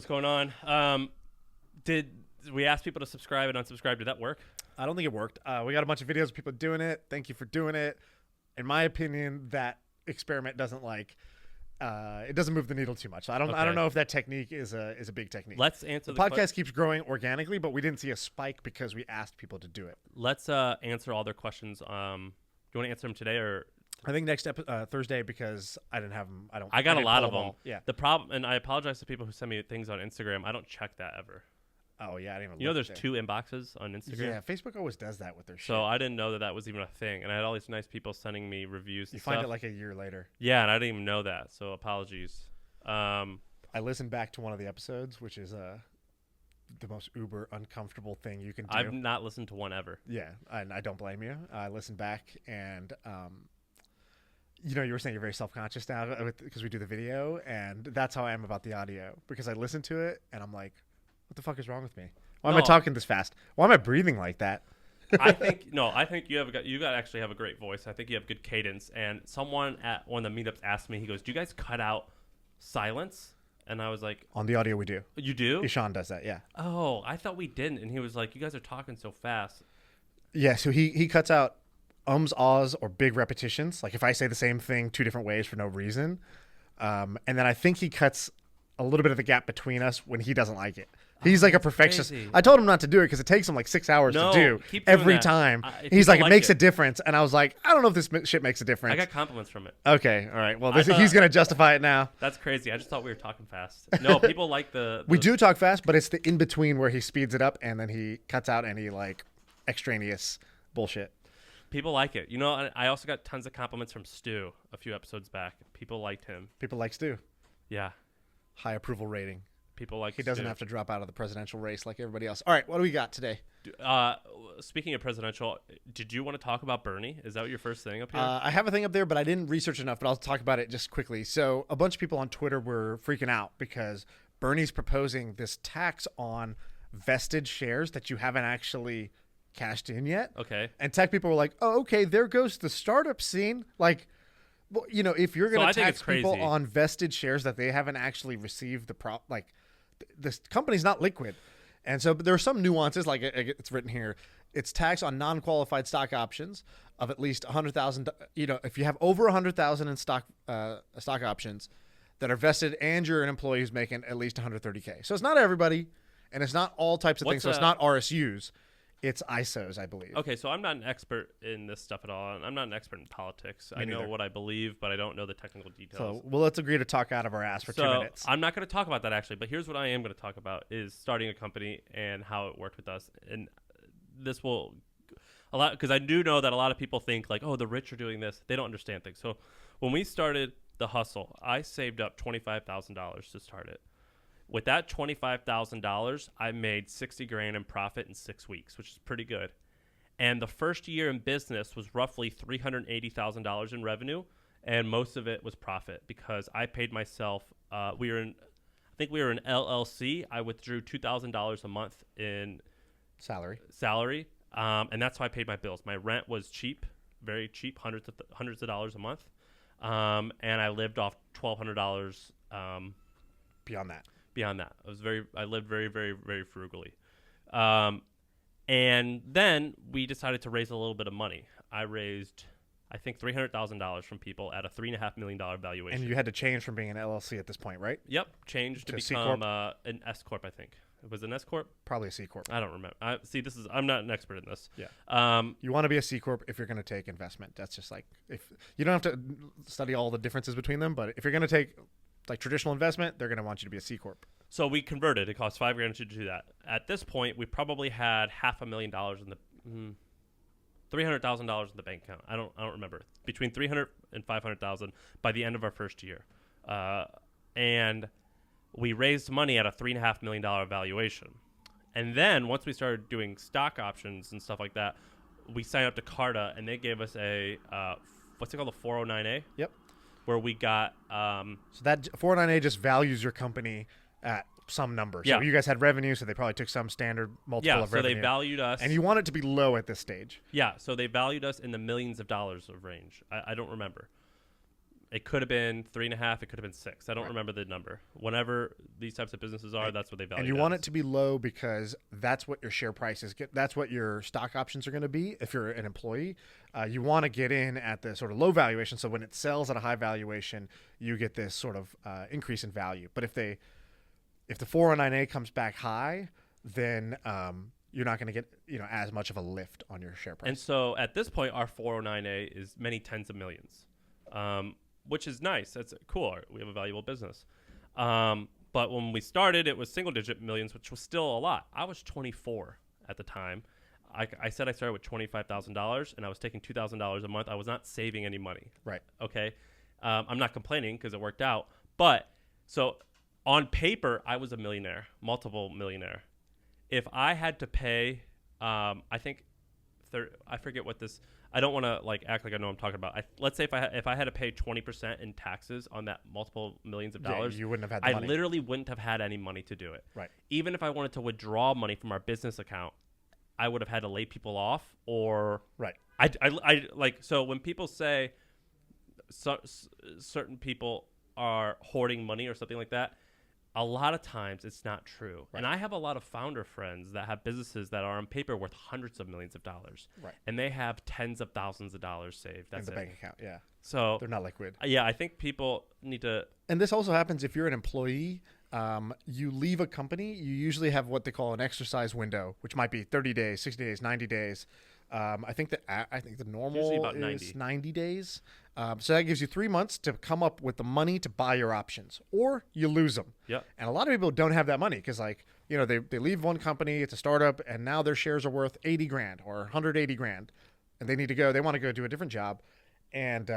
going on? Did we ask people to subscribe and unsubscribe? Did that work? I don't think it worked. We got a bunch of videos of people doing it. Thank you for doing it. In my opinion, that experiment doesn't it doesn't move the needle too much. I don't know if that technique is a big technique. Let's answer the podcast keeps growing organically, but we didn't see a spike because we asked people to do it. Let's answer all their questions. Do you want to answer them today or? I think next Thursday because I didn't have them. I got a lot of them. All. Yeah. The problem, and I apologize to people who send me things on Instagram. I don't check that ever. Oh yeah, I didn't even. You know, there's 2 inboxes on Instagram. Yeah, Facebook always does that with their shit. So I didn't know that was even a thing, and I had all these nice people sending me reviews. You find it like a year later. Yeah, and I didn't even know that. So apologies. I listened back to one of the episodes, which is the most uber uncomfortable thing you can do. I've not listened to one ever. Yeah, and I don't blame you. I listened back and. You were saying you're very self-conscious now because we do the video, and that's how I am about the audio. Because I listen to it, and I'm like, what the fuck is wrong with me? Why am I talking this fast? Why am I breathing like that? I think you actually have a great voice. I think you have good cadence. And someone at one of the meetups asked me, he goes, do you guys cut out silence? And I was like, on the audio we do. You do? Shaan does that, yeah. Oh, I thought we didn't. And he was like, you guys are talking so fast. Yeah, so he cuts out ums, ahs, or big repetitions. Like if I say the same thing 2 different ways for no reason. And then I think he cuts a little bit of the gap between us when he doesn't like it. He's like a perfectionist. Crazy. I told him not to do it because it takes him like 6 hours to do every time. He's like, it makes a difference. And I was like, I don't know if this shit makes a difference. I got compliments from it. Okay. All right. Well, he's going to justify it now. That's crazy. I just thought we were talking fast. No, people like the... We do talk fast, but it's the in-between where he speeds it up and then he cuts out any like extraneous bullshit. People like it. You know, I also got tons of compliments from Stu a few episodes back. People liked him. People like Stu. Yeah. High approval rating. People like He doesn't have to drop out of the presidential race like everybody else. All right, what do we got today? Speaking of presidential, did you want to talk about Bernie? Is that your first thing up here? I have a thing up there, but I didn't research enough, but I'll talk about it just quickly. So a bunch of people on Twitter were freaking out because Bernie's proposing this tax on vested shares that you haven't actually cashed in yet. Okay. And tech people were like, oh, okay, there goes the startup scene. Like, well, if you're going to tax people on vested shares that they haven't actually received this company's not liquid. And so there are some nuances, like it's written here. It's tax on non-qualified stock options of at least 100,000. If you have over 100,000 in stock options that are vested and you're an employee who's making at least 130K. So it's not everybody, and it's not all types of things. So it's not RSUs. It's ISOs, I believe. Okay, so I'm not an expert in this stuff at all. I'm not an expert in politics. I know what I believe, but I don't know the technical details. So, let's agree to talk out of our ass for 2 minutes. I'm not going to talk about that, actually, but here's what I am going to talk about is starting a company and how it worked with us. And this will – because I do know that a lot of people think, like, oh, the rich are doing this. They don't understand things. So when we started The Hustle, I saved up $25,000 to start it. With that $25,000, I made $60,000 in profit in 6 weeks, which is pretty good. And the first year in business was roughly $380,000 in revenue, and most of it was profit because I paid myself. I think we were in LLC. I withdrew $2,000 a month in salary, and that's how I paid my bills. My rent was cheap, very cheap, hundreds of dollars a month, and I lived off $1,200. Beyond that. I lived very, very, very frugally. And then we decided to raise a little bit of money. I raised, I think, $300,000 from people at a $3.5 million valuation. And you had to change from being an LLC at this point, right? Yep, changed to become an S Corp, I think. It was an S Corp? Probably a C Corp. I don't remember. I'm not an expert in this. Yeah. You want to be a C Corp if you're going to take investment. That's just like, if you don't have to study all the differences between them, but if you're going to take like traditional investment, they're going to want you to be a C Corp. So we converted. It cost $5,000 to do that. At this point, we probably had $500,000 in the $300,000 in the bank account. I don't remember. Between $300,000 and $500,000 by the end of our first year, and we raised money at a $3.5 million valuation. And then once we started doing stock options and stuff like that, we signed up to Carta, and they gave us a what's it called, a 409A? Yep. Where we got so that 409A just values your company at some number. So you guys had revenue, so they probably took some standard multiple of revenue. So they valued us. And you want it to be low at this stage. Yeah, so they valued us in the millions of dollars of range. I don't remember. It could have been 3.5. It could have been 6. I don't remember the number. Whenever these types of businesses are, that's what they value. And you want it to be low because that's what your share prices get. That's what your stock options are going to be. If you're an employee, you want to get in at the sort of low valuation. So when it sells at a high valuation, you get this sort of increase in value. But if the 409A comes back high, then you're not going to get as much of a lift on your share price. And so at this point, our 409A is many tens of millions. Which is nice. That's cool. We have a valuable business. But when we started, it was single-digit millions, which was still a lot. I was 24 at the time. I said I started with $25,000, and I was taking $2,000 a month. I was not saving any money. Right. Okay. I'm not complaining because it worked out. But so on paper, I was a millionaire, multiple millionaire. If I had to pay, I think, I forget what this. I don't want to act like I know what I'm talking about. Let's say if I had to pay 20% in taxes on that multiple millions of dollars, you wouldn't have had the money. I literally wouldn't have had any money to do it. Right. Even if I wanted to withdraw money from our business account, I would have had to lay people off or right. So when people say certain people are hoarding money or something like that, a lot of times it's not true. Right. And I have a lot of founder friends that have businesses that are on paper worth hundreds of millions of dollars. Right. And they have tens of thousands of dollars saved. That's in the bank account, yeah. So they're not liquid. Yeah, I think people need to. And this also happens if you're an employee. You leave a company, you usually have what they call an exercise window, which might be 30 days, 60 days, 90 days. I think the normal about is 90 days. So that gives you 3 months to come up with the money to buy your options, or you lose them. Yep. And a lot of people don't have that money because, they leave one company, it's a startup, and now their shares are worth 80 grand or 180 grand, and they want to go do a different job, and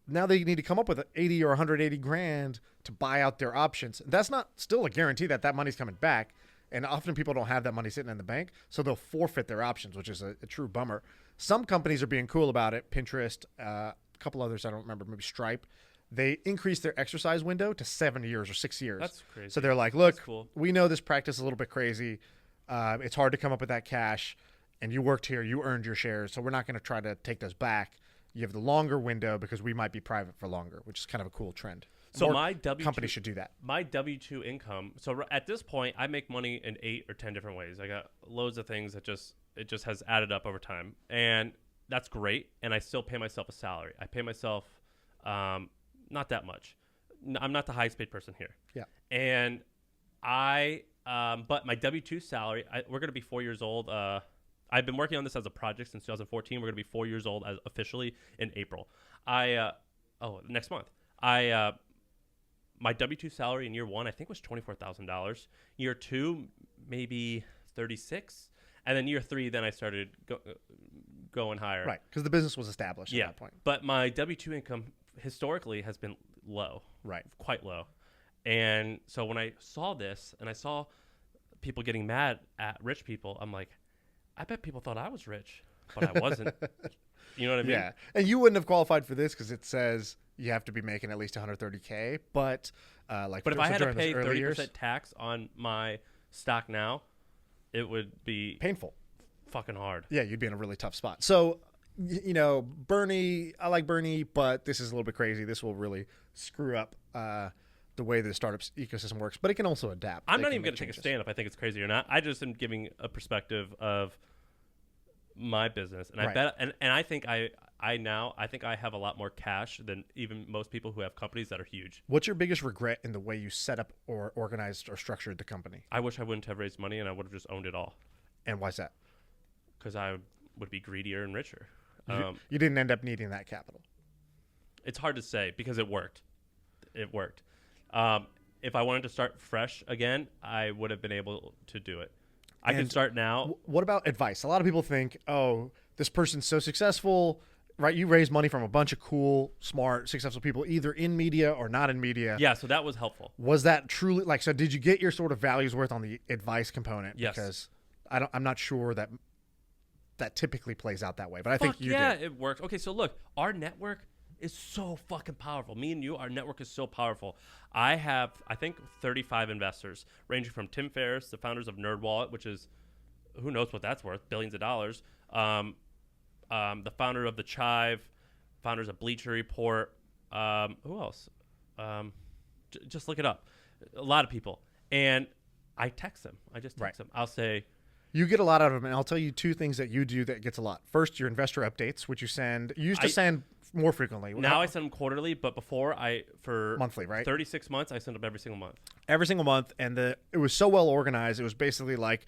now they need to come up with 80 or 180 grand to buy out their options. That's not still a guarantee that money's coming back. And often people don't have that money sitting in the bank, so they'll forfeit their options, which is a true bummer. Some companies are being cool about it. Pinterest, a couple others I don't remember, maybe Stripe. They increased their exercise window to 7 years or 6 years. That's crazy. So they're like, look, cool. We know this practice is a little bit crazy. It's hard to come up with that cash, and you worked here, you earned your shares, so we're not going to try to take those back. You have the longer window because we might be private for longer, which is kind of a cool trend. So my company should do that. My W-2 income. So at this point, I make money in 8 or 10 different ways. I got loads of things that it just has added up over time, and that's great. And I still pay myself a salary. I pay myself not that much. I'm not the highest paid person here. Yeah. And but my W-2 salary. We're going to be 4 years old. I've been working on this as a project since 2014. We're going to be 4 years old officially in April. Next month. My W-2 salary in year 1, I think, was $24,000. Year 2, maybe $36,000, and then year 3, then I started going higher. Right, because the business was established at that point. But my W-2 income historically has been low. Right, quite low. And so when I saw this, and I saw people getting mad at rich people, I'm like, I bet people thought I was rich, but I wasn't. You know what I mean? Yeah, and you wouldn't have qualified for this because it says you have to be making at least $130K. But if I had to pay 30% tax on my stock now, it would be painful, fucking hard. Yeah, you'd be in a really tough spot. So, Bernie, I like Bernie, but this is a little bit crazy. This will really screw up the way the startups ecosystem works. But it can also adapt. I'm not even going to take a stand if I think it's crazy or not. I just am giving a perspective of my business, and I bet, and I think I think I have a lot more cash than even most people who have companies that are huge. What's your biggest regret in the way you set up or organized or structured the company? I wish I wouldn't have raised money and I would have just owned it all. And why's that? Because I would be greedier and richer. You didn't end up needing that capital. It's hard to say because it worked. It worked. If I wanted to start fresh again, I would have been able to do it. I can start now. What about advice? A lot of people think, oh, this person's so successful, right? You raise money from a bunch of cool, smart, successful people, either in media or not in media. Yeah, so that was helpful. Was that truly so did you get your sort of values worth on the advice component? Yes. Because I'm not sure that typically plays out that way, but I think you did. Yeah, it works. Okay, so look, our network is so fucking powerful. Me and you, our network is so powerful. I have, I think, 35 investors, ranging from Tim Ferriss, the founders of NerdWallet, which is, who knows what that's worth, billions of dollars. The founder of The Chive, founders of Bleacher Report, Who else? Just look it up. A lot of people. And I text them. I just text them. I'll say, you get a lot out of them, and I'll tell you two things that you do that gets a lot. First, your investor updates, which you send. You used to send more frequently. Now I send them quarterly, but before for monthly, right? 36 months, I send them every single month. Every single month, and it was so well organized. It was basically like,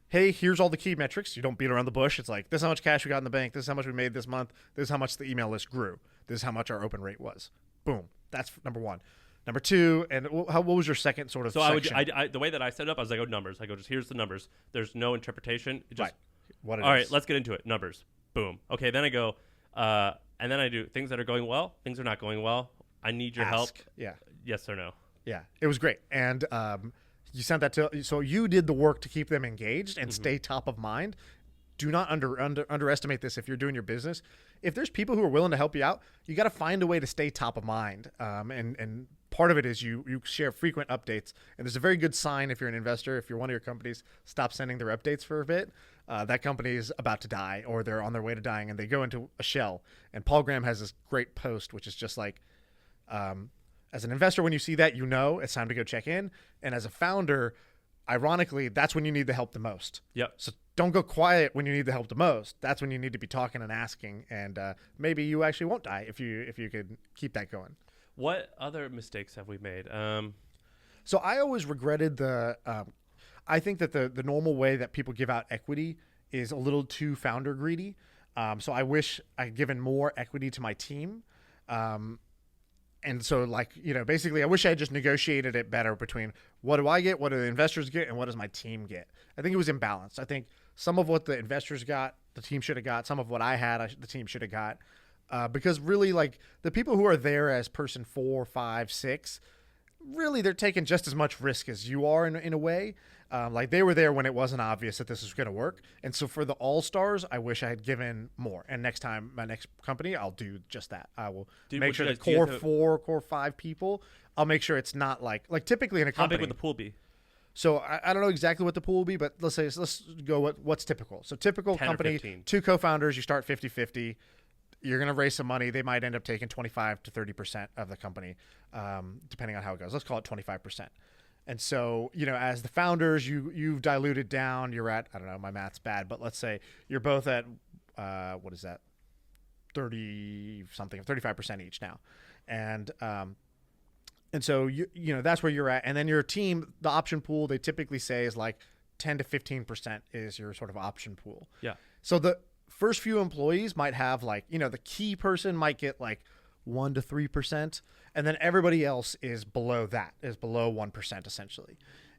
hey, here's all the key metrics. You don't beat around the bush. It's like, this is how much cash we got in the bank. This is how much we made this month. This is how much the email list grew. This is how much our open rate was. Boom. That's number one. Number two, and what was your second sort of section? I the way that I set it up, I was like, numbers. I go, just here's the numbers. There's no interpretation. Just, What it all is. right, let's get into it. Numbers. Boom. Okay, then I go, and then I do things that are going well, things are not going well. I need your help. Yeah. Yes or no. Yeah. It was great. And you sent that so you did the work to keep them engaged and stay top of mind. Do not underestimate this if you're doing your business. If there's people who are willing to help you out, you got to find a way to stay top of mind. And part of it is you share frequent updates. And there's a very good sign if you're an investor, if you're one of your companies, stop sending their updates for a bit. That company is about to die, or they're on their way to dying, and they go into a shell. And Paul Graham has this great post, which is just like, as an investor, when you see that, it's time to go check in. And as a founder, ironically, that's when you need the help the most. Yep. So don't go quiet when you need the help the most. That's when you need to be talking and asking, and maybe you actually won't die if you could keep that going. What other mistakes have we made? So I always regretted I think that the normal way that people give out equity is a little too founder greedy. So I wish I'd given more equity to my team. And so, basically, I wish I had just negotiated it better between what do I get, what do the investors get, and what does my team get. I think it was imbalanced. I think some of what the investors got, the team should have got. Some of what I had, the team should have got. Because really, the people who are there as person 4, 5, 6, really they're taking just as much risk as you are in a way. They were there when it wasn't obvious that this was going to work. And so for the all-stars, I wish I had given more. And next time, my next company, I'll do just that. I will make sure the core 4, core 5 people, I'll make sure it's not like typically in a company. How big would the pool be? So I don't know exactly what the pool will be, but let's go what's typical. So typical company, 2 co-founders, you start 50-50. You're going to raise some money. They might end up taking 25 to 30% of the company, depending on how it goes. Let's call it 25%. And so, as the founders, you've diluted down. You're at, I don't know, my math's bad, but let's say you're both at, what is that? 30-something, 35% each now. And so, that's where you're at. And then your team, the option pool, they typically say is 10 to 15% is your sort of option pool. Yeah. So the first few employees might have the key person might get 1 to 3%, and then everybody else is below 1% essentially.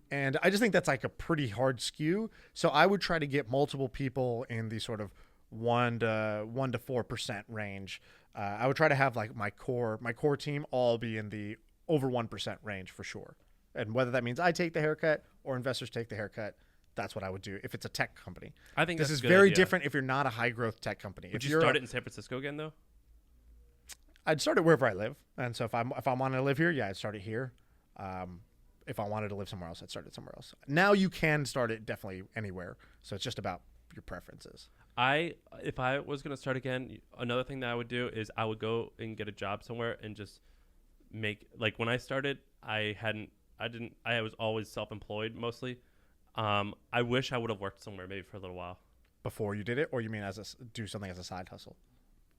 And I just think that's a pretty hard skew. So I would try to get multiple people in the sort of 1 to 4% range. I would try to have my core team all be in the over 1% range for sure. And whether that means I take the haircut or investors take the haircut, that's what I would do if it's a tech company. I think this is very different if you're not a high growth tech company. Would you start it in San Francisco again though? I'd start it wherever I live, and so if I wanted to live here, yeah, I'd start it here. If I wanted to live somewhere else, I'd start it somewhere else. Now you can start it definitely anywhere, so it's just about your preferences. If I was going to start again, another thing that I would do is I would go and get a job somewhere and just make when I started, I was always self-employed mostly. I wish I would have worked somewhere maybe for a little while before you did it, or you mean do something as a side hustle?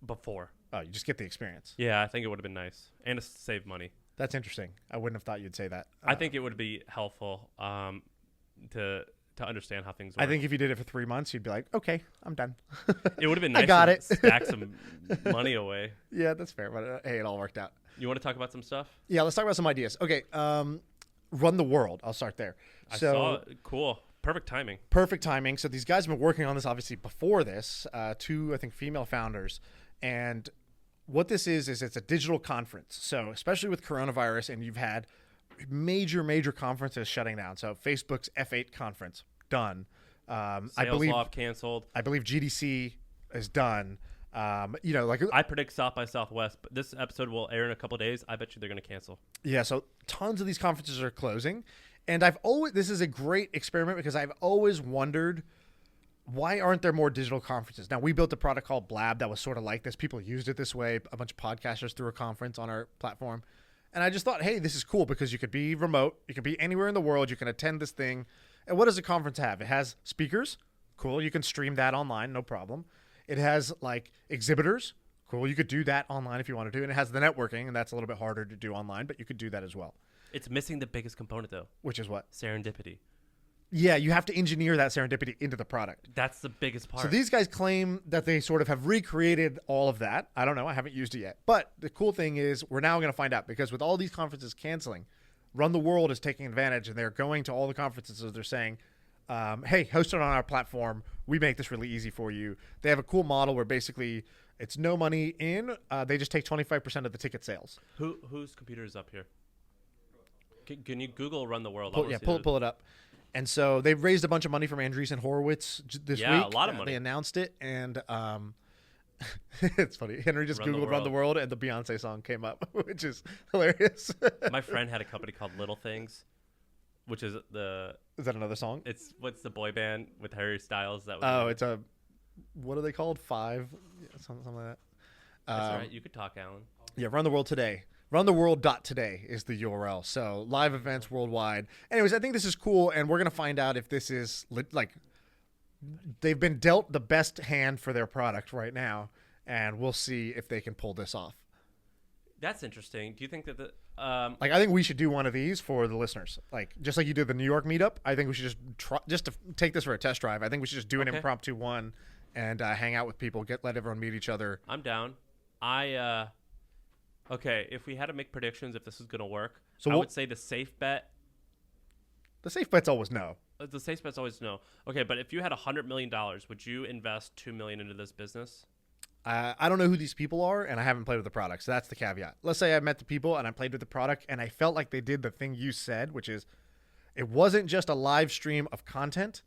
Before. Oh, you just get the experience. Yeah, I think it would have been nice and to save money. That's interesting. I wouldn't have thought you'd say that. I think it would be helpful to understand how things work. I think if you did it for 3 months, you'd be like, okay, I'm done. It would have been nice I got to it. stack some money away. Yeah, that's fair. But hey, it all worked out. You want to talk about some stuff? Yeah, let's talk about some ideas. Okay, run the world. I'll start there. I saw it. Cool. Perfect timing. Perfect timing. So these guys have been working on this obviously before this. 2, I think, female founders. And what this is it's a digital conference. So especially with coronavirus, and you've had major conferences shutting down. So Facebook's F8 conference, done. I believe Loft canceled. I believe GDC is done. I predict South by Southwest, but this episode will air in a couple of days. I bet you they're going to cancel. Yeah, so tons of these conferences are closing. And this is a great experiment because I've always wondered why aren't there more digital conferences? Now, we built a product called Blab that was sort of like this. People used it this way. A bunch of podcasters threw a conference on our platform. And I just thought, hey, this is cool because you could be remote. You can be anywhere in the world. You can attend this thing. And what does a conference have? It has speakers. Cool. You can stream that online. No problem. It has like exhibitors. Cool. You could do that online if you wanted to. And it has the networking, and that's a little bit harder to do online, but you could do that as well. It's missing the biggest component, though. Which is what? Serendipity. Yeah, you have to engineer that serendipity into the product. That's the biggest part. So these guys claim that they sort of have recreated all of that. I don't know. I haven't used it yet. But the cool thing is we're now going to find out, because with all these conferences canceling, Run the World is taking advantage, and they're going to all the conferences. So they're saying, hey, host it on our platform. We make this really easy for you. They have a cool model where basically it's no money in. They just take 25% of the ticket sales. Whose computer is up here? Can you Google Run the World? Pull it up. And so they've raised a bunch of money from Andreessen Horowitz this week. Yeah, a lot of money. They announced it, and it's funny. Henry just Googled Run the World, and the Beyonce song came up, which is hilarious. My friend had a company called Little Things, which is the... Is that another song? It's what's the boy band with Harry Styles? It's a... What are they called? Five? Yeah, something like that. That's all right. You could talk, Alan. Yeah, Run the World Today. runtheworld.today is the URL. So live events worldwide. Anyways, I think this is cool, and we're going to find out if this is like they've been dealt the best hand for their product right now, and we'll see if they can pull this off. That's interesting. Do you think that the like I think we should do one of these for the listeners, like just like you did the New York meetup. I think we should just try just to take this for a test drive. I think we should just do an impromptu one and hang out with people, let everyone meet each other. I'm down. Okay, if we had to make predictions if this is going to work, so I would say the safe bet. The safe bet's always no. The safe bet's always no. Okay, but if you had $100 million, would you invest $2 million into this business? I don't know who these people are, and I haven't played with the product, so that's the caveat. Let's say I met the people and I played with the product, and I felt like they did the thing you said, which is it wasn't just a live stream of content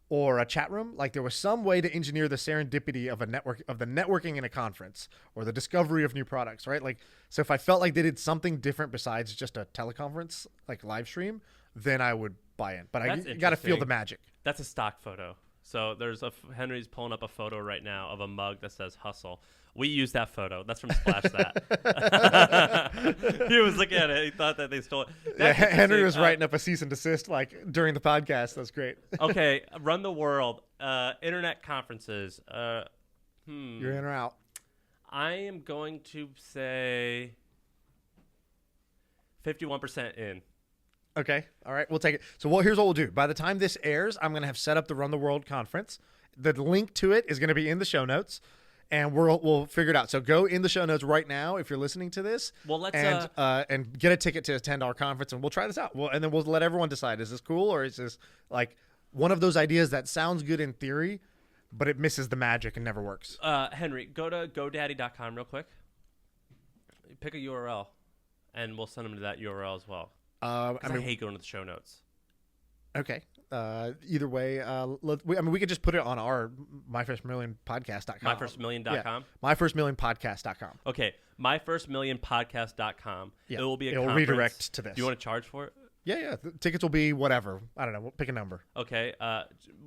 or a chat room. Like there was some way to engineer the serendipity of a network, of the networking in a conference or the discovery of new products, right? Like, so if I felt like they did something different besides just a teleconference, like live stream, then I would buy in. But you got to feel the magic. That's a stock photo. So there's Henry's pulling up a photo right now of a mug that says hustle. We use that photo. That's from Splash That. He was looking at it. He thought that they stole it. Yeah, Henry was writing up a cease and desist like during the podcast. That's great. Okay, Run the World. Internet conferences. You're in or out? I am going to say 51% in. Okay. All right. We'll take it. So here's what we'll do. By the time this airs, I'm going to have set up the Run the World conference. The link to it is going to be in the show notes, and we'll figure it out. So go in the show notes right now if you're listening to this. Well, let's and get a ticket to attend our conference, and we'll try this out. And then we'll let everyone decide: is this cool, or is this like one of those ideas that sounds good in theory, but it misses the magic and never works? Henry, go to GoDaddy.com real quick. Pick a URL, and we'll send them to that URL as well. I hate going to the show notes. Okay. Either way, we could just put it on our myfirstmillionpodcast.com. Myfirstmillion.com? Yeah. Myfirstmillionpodcast.com. Okay. Myfirstmillionpodcast.com. Yeah. It will be a It'll conference. redirect to this. Do you want to charge for it? Yeah. The tickets will be whatever. I don't know. We'll pick a number. Okay.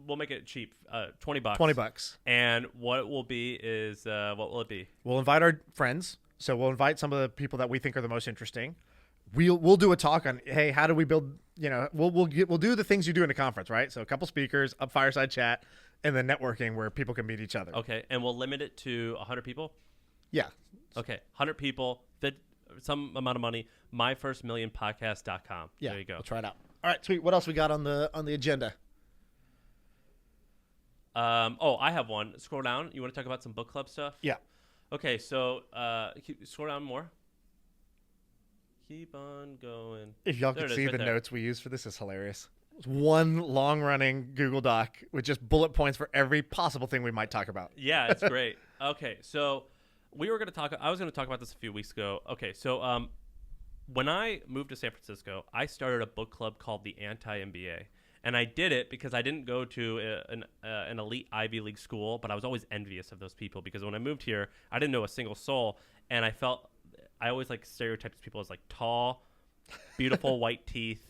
We'll make it cheap. $20. $20. And what it will be is, what will it be? We'll invite our friends. So we'll invite some of the people that we think are the most interesting. We'll do a talk on, hey, how do we build, we'll do the things you do in a conference, right? So a couple speakers, a fireside chat, and then networking where people can meet each other. Okay. And we'll limit it to 100 people? Yeah. Okay. 100 people, some amount of money, myfirstmillionpodcast.com. Yeah. There you go. We'll try it out. All right, sweet. What else we got on the agenda? I have one. Scroll down. You want to talk about some book club stuff? Yeah. Okay. So, scroll down more. Keep on going. If y'all could see the notes we use for this, is hilarious. It's one long-running Google Doc with just bullet points for every possible thing we might talk about. Yeah, it's great. Okay, so I was going to talk about this a few weeks ago. Okay, so when I moved to San Francisco, I started a book club called the Anti-MBA. And I did it because I didn't go to an elite Ivy League school, but I was always envious of those people because when I moved here, I didn't know a single soul, and I always like stereotyped people as like tall, beautiful white teeth,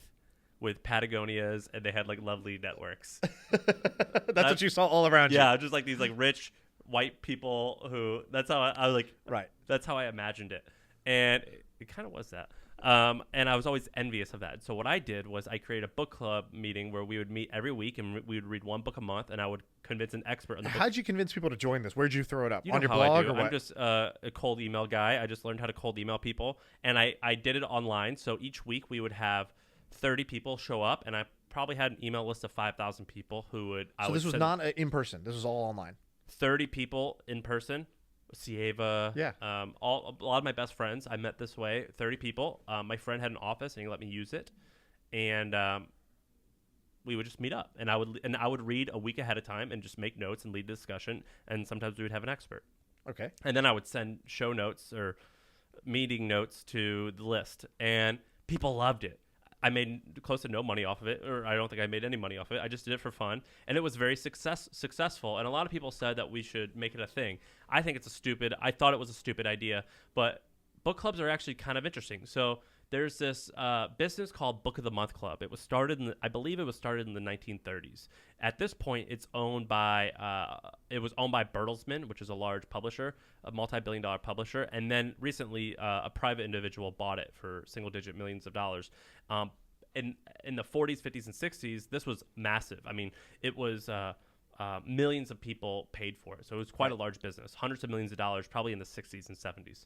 with Patagonias, and they had like lovely networks. That's what you saw all around you. Yeah, just like these like rich white people who. That's how I like. Right. That's how I imagined it, and it kind of was that. And I was always envious of that. So what I did was I created a book club meeting where we would meet every week and we would read one book a month, and I would convince an expert on the book. How'd you convince people to join this? Where'd you throw it up? You on know your how blog I do. or what? I'm just a cold email guy. I just learned how to cold email people, and I did it online. So each week we would have 30 people show up, and I probably had an email list of 5,000 people who would. So this was not in person. This was all online. 30 people in person. Sieva, yeah, a lot of my best friends I met this way. 30 people. My friend had an office and he let me use it, and we would just meet up, and I would read a week ahead of time and just make notes and lead the discussion, and sometimes we would have an expert. Okay, and then I would send show notes or meeting notes to the list, and people loved it. I made close to no money off of it, or I don't think I made any money off of it. I just did it for fun, and it was very successful. And a lot of people said that we should make it a thing. I think I thought it was a stupid idea, but book clubs are actually kind of interesting. So there's this business called Book of the Month Club. It was started I believe it was started in the 1930s. At this point, it was owned by Bertelsmann, which is a large publisher, a multi-billion-dollar publisher, and then recently a private individual bought it for single-digit millions of dollars. In the 40s, 50s, and 60s, this was massive. I mean, it was millions of people paid for it, so it was quite a large business, hundreds of millions of dollars, probably in the 60s and 70s.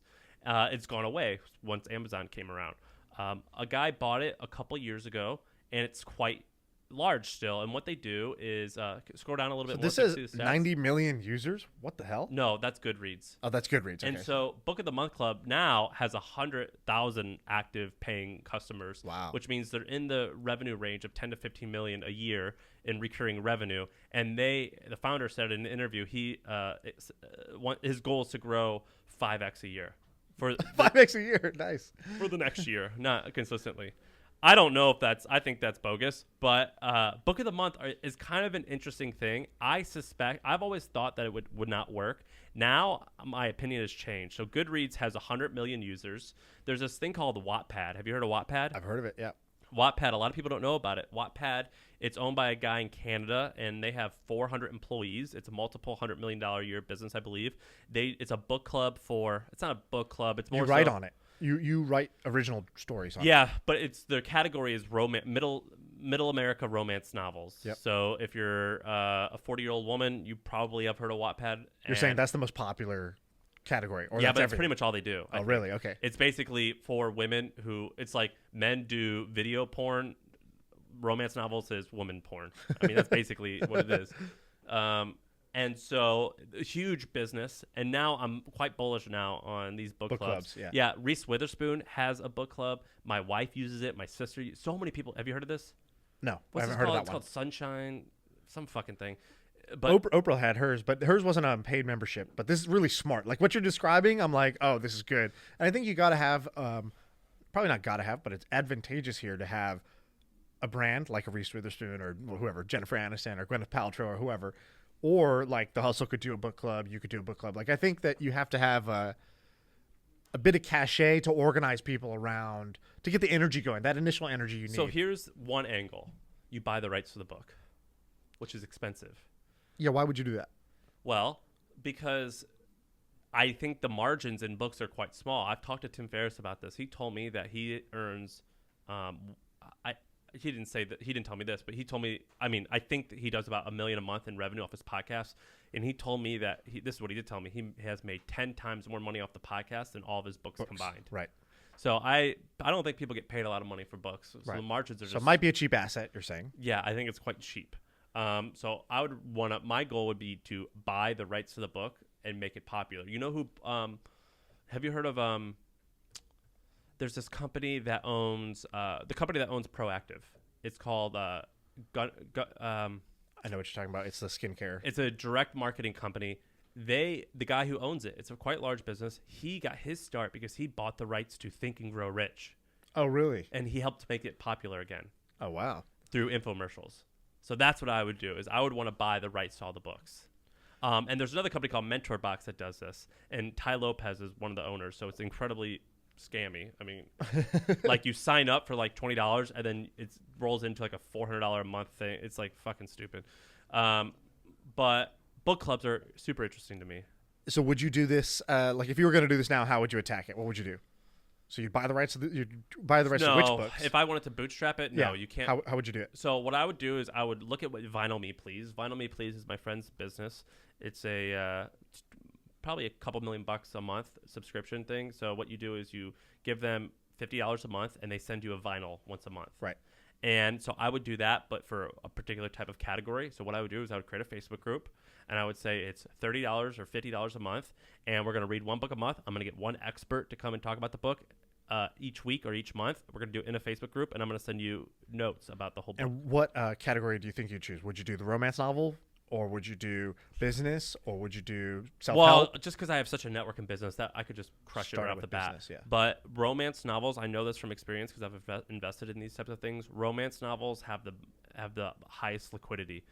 It's gone away once Amazon came around. A guy bought it a couple years ago, and it's quite large still. And what they do is scroll down a little bit more. This says 90 million users? What the hell? No, that's Goodreads. Oh, that's Goodreads. Okay. And so Book of the Month Club now has 100,000 active paying customers. Wow. Which means they're in the revenue range of 10 to 15 million a year in recurring revenue. And the founder said in an interview, his goal is to grow 5x a year. For 5x a year, nice. For the next year, not consistently. I don't know if I think that's bogus, but Book of the Month is kind of an interesting thing. I've always thought that it would not work. Now, my opinion has changed. So Goodreads has 100 million users. There's this thing called Wattpad. Have you heard of Wattpad? I've heard of it, yeah. Wattpad, a lot of people don't know about it. Wattpad, it's owned by a guy in Canada, and they have 400 employees. It's a multiple $100 million a year business, I believe. It's a book club it's not a book club. It's more You write on it. You write original stories on it. Yeah, but their category is middle America romance novels. Yep. So if you're a 40-year-old woman, you probably have heard of Wattpad. You're saying that's the most popular category? Or yeah, that's but it's pretty much all they do. Oh, really? Okay. It's basically for women it's like men do video porn, romance novels is woman porn. I mean, that's basically what it is. And so, huge business. And now I'm quite bullish now on these book clubs. Yeah. Yeah. Reese Witherspoon has a book club. My wife uses it. My sister. So many people. Have you heard of this? No, I haven't heard of that It's one. called Sunshine, some fucking thing. But Oprah had hers, but hers wasn't a paid membership. But this is really smart. Like what you're describing, I'm like, oh, this is good. And I think you got to have, probably not got to have, but it's advantageous here to have a brand like a Reese Witherspoon or whoever, Jennifer Aniston or Gwyneth Paltrow or whoever. Or like The Hustle could do a book club, you could do a book club. Like I think that you have to have a bit of cachet to organize people around, to get the energy going, that initial energy you need. So here's one angle. You buy the rights to the book, which is expensive. Yeah, why would you do that? Well, because I think the margins in books are quite small. I've talked to Tim Ferriss about this. He told me that he earns he didn't say that, he didn't tell me this, but he told me, I mean, I think that he does about $1 million a month in revenue off his podcast. And he told me that this is what he did tell me. He has made 10 times more money off the podcast than all of his books combined. Right. So I don't think people get paid a lot of money for books. So the margins are So it might be a cheap asset, you're saying? Yeah, I think it's quite cheap. So I would my goal would be to buy the rights to the book and make it popular. You know who, have you heard of, there's this company that owns Proactive. It's called I know what you're talking about. It's the skincare. It's a direct marketing company. The guy who owns it, it's a quite large business. He got his start because he bought the rights to Think and Grow Rich. Oh, really? And he helped make it popular again. Oh, wow. Through infomercials. So that's what I would do, is I would want to buy the rights to all the books. And there's another company called Mentor Box that does this. And Ty Lopez is one of the owners. So it's incredibly scammy. I mean, like you sign up for like $20 and then it rolls into like a $400 a month thing. It's like fucking stupid. But book clubs are super interesting to me. So would you do this? Like if you were going to do this now, how would you attack it? What would you do? So you'd buy the rights to which books? If I wanted to bootstrap it, no, you can't. How would you do it? So what I would do is I would look at what Vinyl Me Please. Vinyl Me Please is my friend's business. It's a probably a couple $1,000,000 a month subscription thing. So what you do is you give them $50 a month and they send you a vinyl once a month. Right. And so I would do that, but for a particular type of category. So what I would do is I would create a Facebook group, and I would say it's $30 or $50 a month, and we're going to read one book a month. I'm going to get one expert to come and talk about the book each week or each month. We're going to do it in a Facebook group, and I'm going to send you notes about the whole book. And what category do you think you'd choose? Would you do the romance novel, or would you do business, or would you do self-help? Well, just because I have such a network in business that I could just crush it right off the bat. Business, yeah. But romance novels, I know this from experience because I've invested in these types of things. Romance novels have the highest liquidity,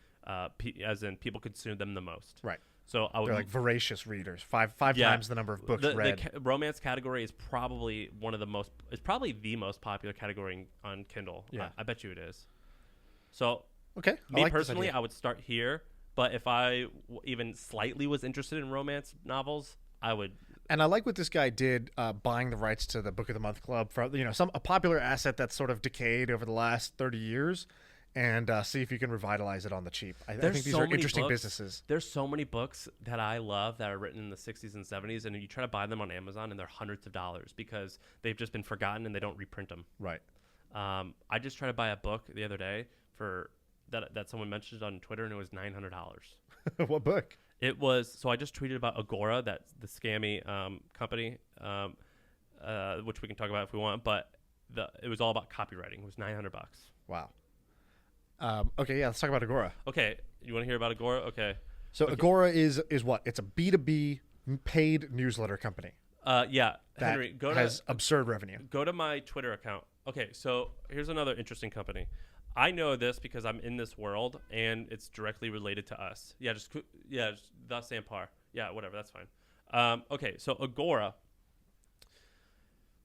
as in people consume them the most. Right. So they're like voracious readers. Five times the number of books read. The romance category is probably it's probably the most popular category on Kindle. Yeah. I bet you it is. So okay, me personally, I would start here. But if I even slightly was interested in romance novels, I would. And I like what this guy did, buying the rights to the Book of the Month Club for a popular asset that's sort of decayed over the last 30 years, and see if you can revitalize it on the cheap. I think these are interesting businesses. There's so many books that I love that are written in the 60s and 70s, and you try to buy them on Amazon, and they're hundreds of dollars because they've just been forgotten and they don't reprint them. Right. I just tried to buy a book the other day for. That someone mentioned on Twitter, and it was $900. What book? It was. So I just tweeted about Agora, that's the scammy company, which we can talk about if we want. But it was all about copywriting. It was $900. Wow. Okay, yeah, let's talk about Agora. Okay, you want to hear about Agora? Okay. So Agora is what? It's a B2B paid newsletter company. Yeah, that Henry, has absurd revenue. Go to my Twitter account. Okay, so here's another interesting company. I know this because I'm in this world, and it's directly related to us. Just thus and Parr. Yeah, whatever, that's fine. Okay, so Agora,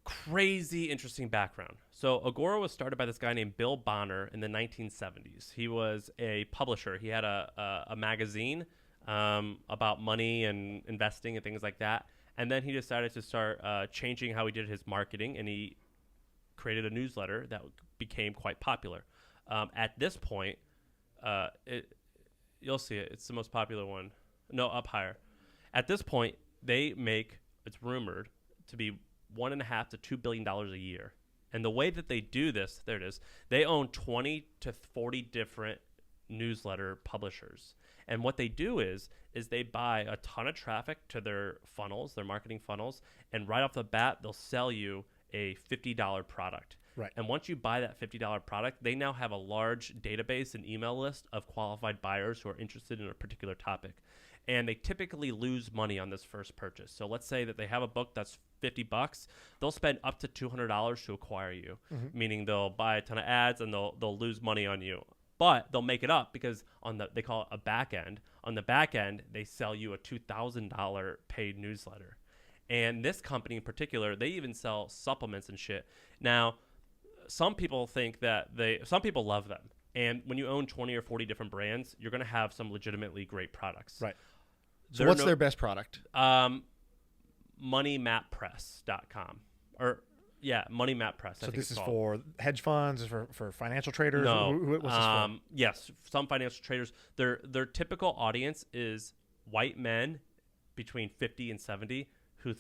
crazy interesting background. So Agora was started by this guy named Bill Bonner in the 1970s. He was a publisher. He had a magazine about money and investing and things like that. And then he decided to start changing how he did his marketing, and he created a newsletter that became quite popular. At this point, you'll see it. It's the most popular one. No, up higher. At this point, they make, it's rumored, to be $1.5 to $2 billion a year. And the way that they do this, there it is, they own 20 to 40 different newsletter publishers. And what they do is they buy a ton of traffic to their funnels, their marketing funnels, and right off the bat, they'll sell you a $50 product. Right. And once you buy that $50 product, they now have a large database and email list of qualified buyers who are interested in a particular topic. And they typically lose money on this first purchase. So let's say that they have a book that's $50. They'll spend up to $200 to acquire you, meaning they'll buy a ton of ads and they'll lose money on you. But they'll make it up because they call it a back end. On the back end, they sell you a $2,000 paid newsletter. And this company in particular, they even sell supplements and shit. Now, some people think that some people love them. And when you own 20 or 40 different brands, you're going to have some legitimately great products. Right. So what's their best product? MoneyMapPress.com. Money Map Press. So this is for hedge funds, for financial traders? No. What's this for? Yes, some financial traders. Their typical audience is white men between 50 and 70 who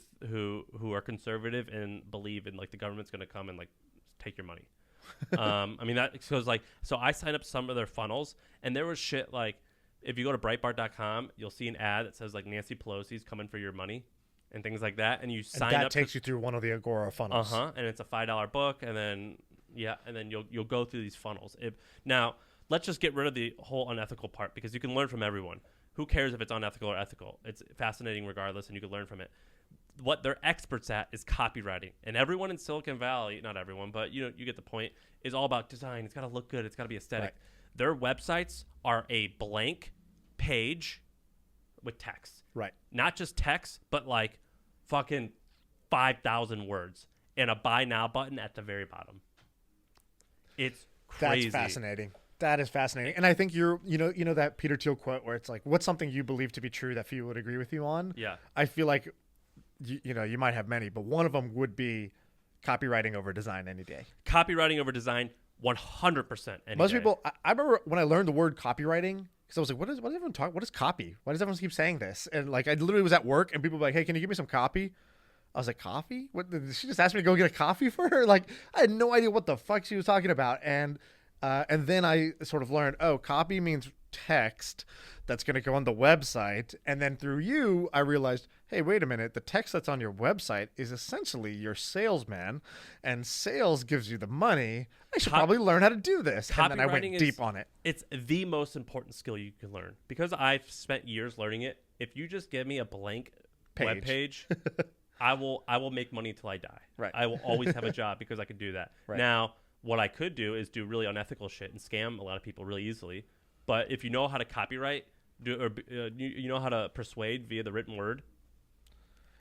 are conservative and believe in like the government's going to come and like take your money. I mean that goes like, so I signed up some of their funnels and there was shit like, if you go to Breitbart.com, you'll see an ad that says like Nancy Pelosi's coming for your money and things like that, and you sign up. That takes you through one of the Agora funnels. And it's a $5 book, and then you'll go through these funnels. Now let's just get rid of the whole unethical part because you can learn from everyone. Who cares if it's unethical or ethical? It's fascinating regardless, and you can learn from it. What they're experts at is copywriting, and everyone in Silicon Valley, not everyone, but you get the point, is all about design. It's got to look good. It's got to be aesthetic. Right. Their websites are a blank page with text. Right. Not just text, but like fucking 5,000 words. and a buy now button at the very bottom. It's crazy. That's fascinating. That is fascinating. And I think you know that Peter Thiel quote where it's like, what's something you believe to be true that few would agree with you on? Yeah. I feel like, you might have many, but one of them would be copywriting over design any day. Copywriting over design, 100% any Most day. people, I remember when I learned the word copywriting, because I was like, what is everyone talk? What is copy? Why does everyone keep saying this? And like, I literally was at work and people were like, hey, can you give me some copy? I was like, coffee? What? Did she just ask me to go get a coffee for her? Like, I had no idea what the fuck she was talking about. And then I sort of learned, copy means text that's going to go on the website. And then through you, I realized, hey, wait a minute. The text that's on your website is essentially your salesman, and sales gives you the money. I should probably learn how to do this. And then I went deep on it. It's the most important skill you can learn, because I've spent years learning it. If you just give me a blank web page, I will make money till I die. Right. I will always have a job because I can do that. Right. Now, what I could do is do really unethical shit and scam a lot of people really easily. But if you know how to copyright, you know how to persuade via the written word.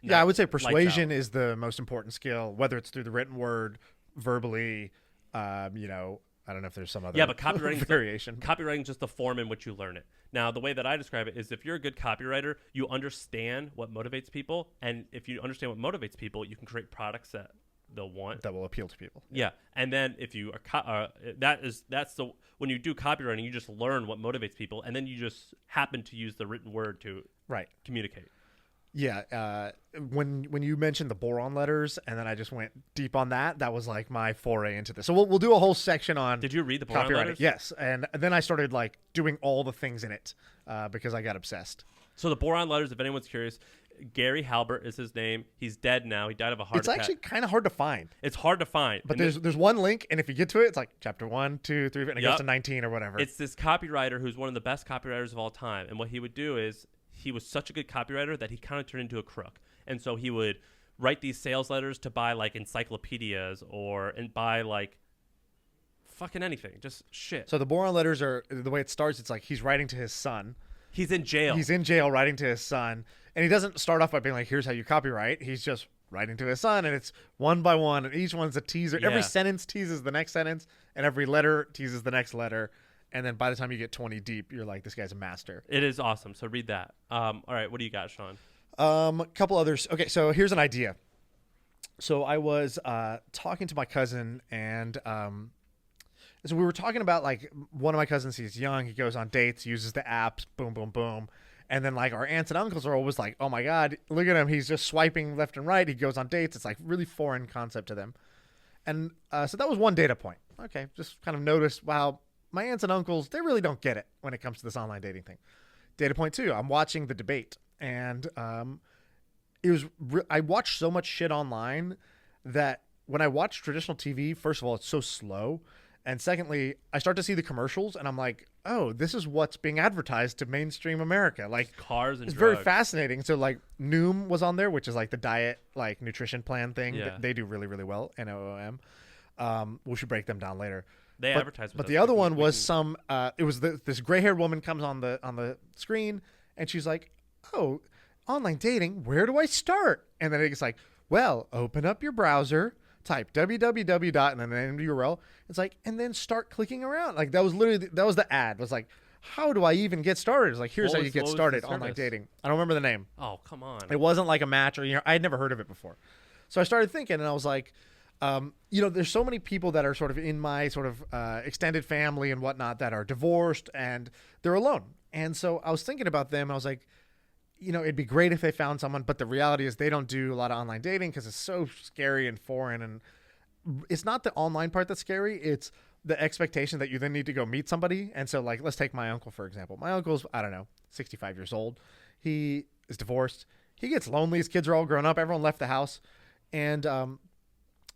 Yeah, I would say persuasion is the most important skill, whether it's through the written word, verbally. I don't know if there's some other but copywriting variation. Copywriting is just the form in which you learn it. Now, the way that I describe it is, if you're a good copywriter, you understand what motivates people, and if you understand what motivates people, you can create products that they'll want, that will appeal to people. Yeah, and then if you are when you do copywriting, you just learn what motivates people, and then you just happen to use the written word to communicate. Yeah, when you mentioned the boron letters, and then I just went deep on that. That was like my foray into this. So we'll do a whole section on. Did you read the boron letters? Yes, and then I started like doing all the things in it because I got obsessed. So the boron letters, if anyone's curious, Gary Halbert is his name. He's dead now. He died of a heart attack. It's actually kind of hard to find. It's hard to find. But there's one link, and if you get to it, it's like chapter 1, 2, 3, and it goes to 19 or whatever. It's this copywriter who's one of the best copywriters of all time. And what he would do is, he was such a good copywriter that he kind of turned into a crook. And so he would write these sales letters to buy like encyclopedias and buy like fucking anything, just shit. So the boron letters are, the way it starts, it's like he's writing to his son. He's in jail. He's in jail writing to his son. And he doesn't start off by being like, here's how you copyright. He's just writing to his son, and it's one by one, and each one's a teaser. Yeah. Every sentence teases the next sentence, and every letter teases the next letter. And then by the time you get 20 deep, you're like, this guy's a master. It is awesome. So read that. All right, what do you got, Shaan? A couple others. Okay, so here's an idea. So I was talking to my cousin, and so we were talking about, like, one of my cousins, he's young, he goes on dates, uses the apps, boom, boom, boom. And then, like, our aunts and uncles are always like, oh, my God, look at him. He's just swiping left and right. He goes on dates. It's, like, really foreign concept to them. And so that was one data point. Okay, just kind of noticed, wow, my aunts and uncles, they really don't get it when it comes to this online dating thing. Data point 2, I'm watching the debate. And I watched so much shit online that when I watch traditional TV, first of all, it's so slow. And secondly, I start to see the commercials, and I'm like, oh, this is what's being advertised to mainstream America. Like, cars and it's drugs. Very fascinating. So, like, Noom was on there, which is like the diet, like, nutrition plan thing. Yeah. They do really, really well. NOOM. We should break them down later. They advertise with But us. the other one was it was this gray-haired woman comes on the screen, and she's like, oh, online dating, where do I start? And then it's like, well, open up your browser, type www. and then the name of the URL. It's like, and then start clicking around. Like, that was the ad. It was like, how do I even get started? It's like, here's how you get started online dating. I don't remember the name. Oh, come on. It wasn't like a match, or, I had never heard of it before. So I started thinking, and I was like, there's so many people that are sort of in my sort of extended family and whatnot that are divorced and they're alone. And so I was thinking about them. I was like, it'd be great if they found someone, but the reality is they don't do a lot of online dating because it's so scary and foreign. And it's not the online part that's scary. It's the expectation that you then need to go meet somebody. And so, like, let's take my uncle, for example. My uncle's, 65 years old. He is divorced. He gets lonely. His kids are all grown up. Everyone left the house. And,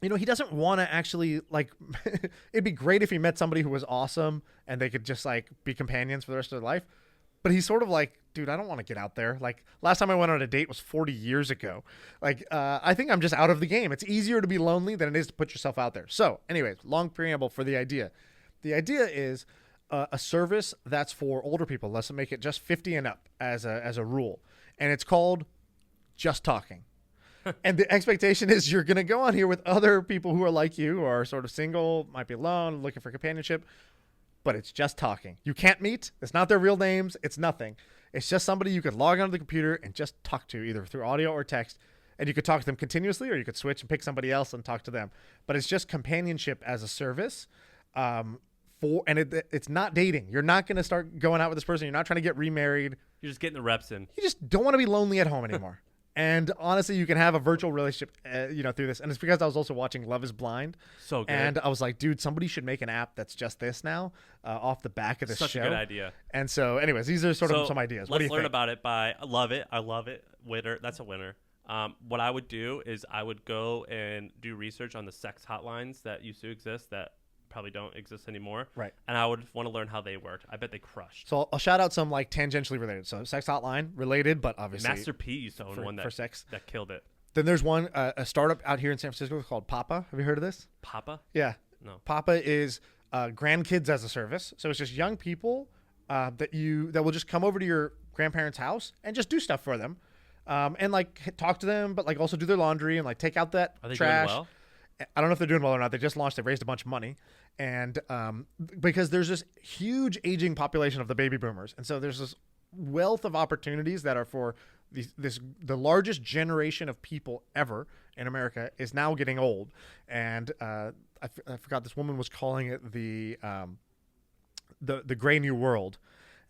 he doesn't want to actually, like, it'd be great if he met somebody who was awesome and they could just, like, be companions for the rest of their life. But he's sort of like, dude, I don't want to get out there. Like, last time I went on a date was 40 years ago. Like, I think I'm just out of the game. It's easier to be lonely than it is to put yourself out there. So, anyways, long preamble for the idea. The idea is a service that's for older people. Let's make it just 50 and up as a rule. And it's called Just Talking. And the expectation is you're going to go on here with other people who are like you, who are sort of single, might be alone, looking for companionship, but it's just talking. You can't meet. It's not their real names. It's nothing. It's just somebody you could log onto the computer and just talk to, either through audio or text. And you could talk to them continuously, or you could switch and pick somebody else and talk to them. But it's just companionship as a service. It's not dating. You're not going to start going out with this person. You're not trying to get remarried. You're just getting the reps in. You just don't want to be lonely at home anymore. And honestly, you can have a virtual relationship, through this. And it's because I was also watching Love is Blind. So good. And I was like, dude, somebody should make an app that's just this now, off the back of this show. Such a good idea. And so, anyways, these are sort of some ideas. What do you think? Let's learn about it I love it. Winner. That's a winner. What I would do is I would go and do research on the sex hotlines that used to exist that probably don't exist anymore. Right. And I would want to learn how they worked. I bet they crushed. So I'll shout out some like tangentially related. So sex hotline related, but obviously Master P used to own one for sex that killed it. Then there's one a startup out here in San Francisco called Papa. Have you heard of this? Papa? Yeah. No. Papa is grandkids as a service. So it's just young people that will just come over to your grandparents' house and just do stuff for them, and like talk to them, but like also do their laundry and like take out that Are they trash. doing well? I don't know if they're doing well or not. They just launched. They raised a bunch of money, and because there's this huge aging population of the baby boomers, and so there's this wealth of opportunities that are for the largest generation of people ever in America is now getting old, and I forgot, this woman was calling it the gray new world.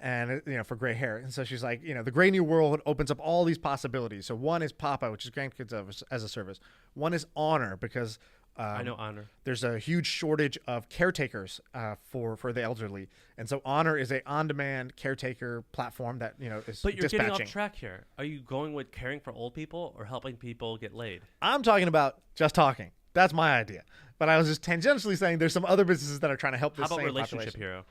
And for gray hair, and so she's like, the gray new world opens up all these possibilities. So one is Papa, which is grandkids as a service. One is Honor, because I know Honor. There's a huge shortage of caretakers for the elderly, and so Honor is a on-demand caretaker platform that is. But you're dispatching. getting off track here. Are you going with caring for old people or helping people get laid? I'm talking about just talking. That's my idea. But I was just tangentially saying there's some other businesses that are trying to help this How about same Relationship population. Hero?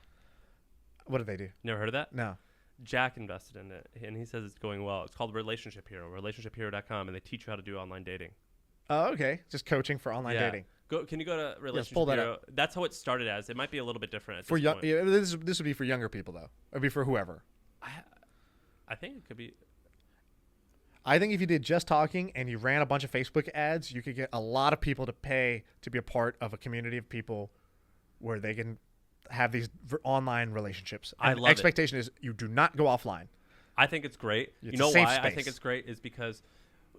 What do they do? Never heard of that? No. Jack invested in it, and he says it's going well. It's called Relationship Hero, relationshiphero.com, and they teach you how to do online dating. Oh, okay. Just coaching for online dating. Can you go to Relationship pull that Hero? up. That's how it started as. It might be a little bit different For young, this would be for younger people though. It'd be for whoever. I think it could be. I think if you did just talking and you ran a bunch of Facebook ads, you could get a lot of people to pay to be a part of a community of people where they can have these online relationships. And I love expectation is you do not go offline. I think it's great. It's you know a safe why I space. think it's great is because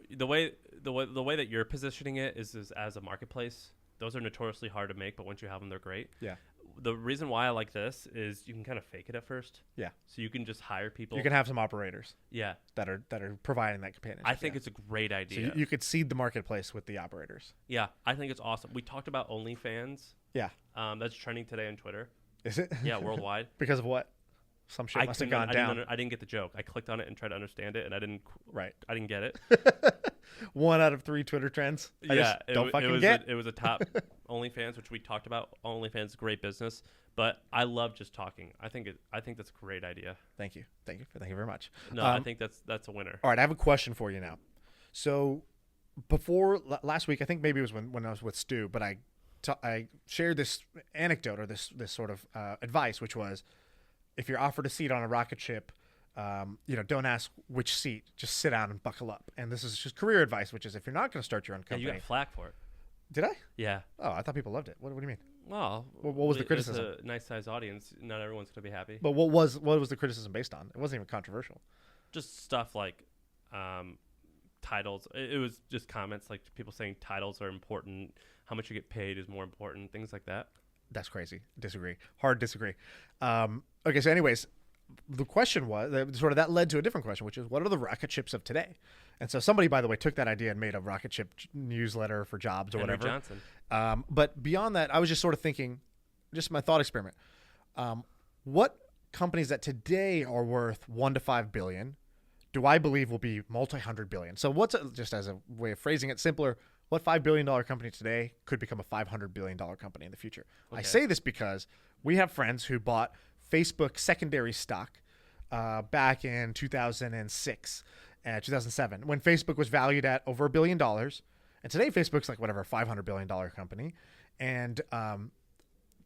the way that you're positioning it is as a marketplace. Those are notoriously hard to make, but once you have them, they're great. Yeah. The reason why I like this is you can kind of fake it at first. Yeah. So you can just hire people. You can have some operators. Yeah. That are providing that companionship. I think it's a great idea. So you could seed the marketplace with the operators. Yeah, I think it's awesome. We talked about OnlyFans. Yeah. That's trending today on Twitter. Is it? Yeah, worldwide. Because of what? Some shit must have gone down. I didn't get the joke. I clicked on it and tried to understand it, and I didn't get it. 1 out of 3 Twitter trends. It was a top OnlyFans, which we talked about. OnlyFans is a great business, but I love just talking. I think that's a great idea. Thank you very much. No, I think that's a winner. All right, I have a question for you now. So before last week, I think maybe it was when I was with Stu, but I shared this anecdote or this sort of advice, which was, if you're offered a seat on a rocket ship, don't ask which seat. Just sit down and buckle up. And this is just career advice, which is if you're not going to start your own company. Yeah, you got flack for it. Did I? Yeah. Oh, I thought people loved it. What do you mean? Well, what was the criticism? It's a nice sized audience. Not everyone's going to be happy. But what was the criticism based on? It wasn't even controversial. Just stuff like titles. It was just comments like people saying titles are important. How much you get paid is more important. Things like that. That's crazy. Disagree. Hard disagree. Okay, so anyways, the question was, that led to a different question, which is, what are the rocket ships of today? And so somebody, by the way, took that idea and made a rocket ship newsletter for jobs or Henry whatever. Johnson. But beyond that, I was just sort of thinking, just my thought experiment. What companies that today are worth 1 to 5 billion do I believe will be multi-hundred billion? So just as a way of phrasing it simpler, what $5 billion company today could become a $500 billion company in the future? Okay. I say this because we have friends who bought Facebook secondary stock back in 2006 and 2007 when Facebook was valued at over $1 billion. And today Facebook's like whatever, $500 billion company. And